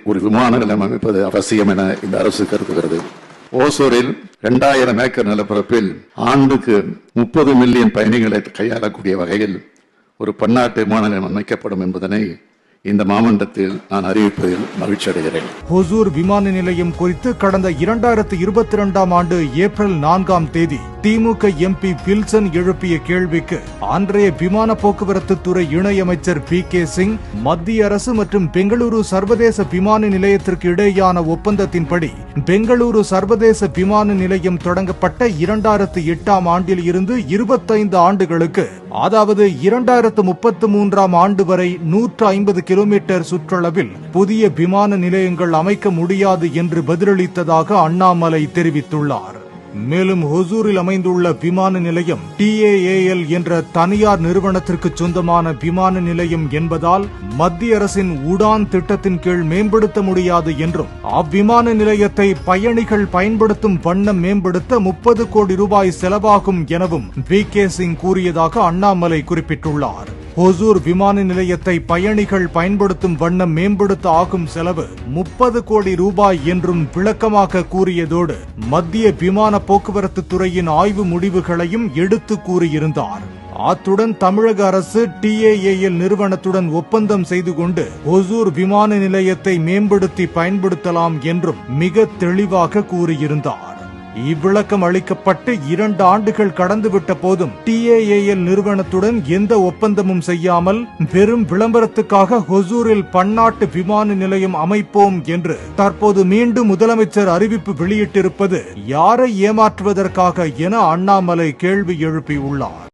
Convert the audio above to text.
ஒரு விமான நிலையம் அமைப்பது அவசியம் என இந்த அரசு கருதுகிறது. ஓசூரில் 2000 ஏக்கர் நிலப்பரப்பில் ஆண்டுக்கு 30 மில்லியன் பயணிகளை கையாளக்கூடிய வகையில் ஒரு பன்னாட்டு விமான நிலையம் அமைக்கப்படும் என்பதனை இந்த மாமண்டத்தில் நான் அறிவிப்பதில் மகிழ்ச்சி அடைகிறேன். ஹொசூர் விமான நிலையம் குறித்து கடந்த 2022ஆம் ஆண்டு ஏப்ரல் 4ஆம் தேதி திமுக எம்பி வில்சன் எழுப்பிய கேள்விக்கு அன்றைய விமான போக்குவரத்து துறை இணையமைச்சர் PK சிங் மத்திய அரசு மற்றும் பெங்களூரு சர்வதேச விமான நிலையத்திற்கு இடையேயான ஒப்பந்தத்தின்படி பெங்களூரு சர்வதேச விமான நிலையம் தொடங்கப்பட்ட 2008ஆம் ஆண்டில் இருந்து 25 ஆண்டுகளுக்கு, அதாவது 2033ஆம் ஆண்டு வரை 150 கிலோமீட்டர் சுற்றளவில் புதிய விமான நிலையங்கள் அமைக்க முடியாது என்று பதிலளித்ததாக அண்ணாமலை தெரிவித்துள்ளார். மேலும் ஹொசூரில் அமைந்துள்ள விமான நிலையம் TAAL என்ற தனியார் நிறுவனத்திற்கு சொந்தமான விமான நிலையம் என்பதால் மத்திய அரசின் உடான் திட்டத்தின் கீழ் மேம்படுத்த முடியாது என்றும், அவ்விமான நிலையத்தை பயணிகள் பயன்படுத்தும் வண்ணம் மேம்படுத்த 30 கோடி ரூபாய் செலவாகும் எனவும் PK சிங் கூறியதாக அண்ணாமலை குறிப்பிட்டுள்ளார். ஹொசூர் விமான நிலையத்தை பயணிகள் பயன்படுத்தும் வண்ணம் மேம்படுத்த ஆகும் செலவு 30 கோடி ரூபாய் என்றும் விளக்கமாக கூறியதோடு மத்திய விமான போக்குவரத்து துறையின் ஆய்வு முடிவுகளையும் எடுத்து கூறியிருந்தார். அத்துடன் தமிழக அரசு TAAL நிறுவனத்துடன் ஒப்பந்தம் செய்து கொண்டு ஹொசூர் விமான நிலையத்தை மேம்படுத்தி பயன்படுத்தலாம் என்றும் மிக தெளிவாக கூறியிருந்தார். இவ்விளக்கம் அளிக்கப்பட்டு 2 ஆண்டுகள் கடந்துவிட்ட போதும் TAAL நிறுவனத்துடன் எந்த ஒப்பந்தமும் செய்யாமல் வெறும் விளம்பரத்துக்காக ஹொசூரில் பன்னாட்டு விமான நிலையம் அமைப்போம் என்று தற்போது மீண்டும் முதலமைச்சர் அறிவிப்பு வெளியிட்டிருப்பது யாரை ஏமாற்றுவதற்காக என அண்ணாமலை கேள்வி எழுப்பியுள்ளார்.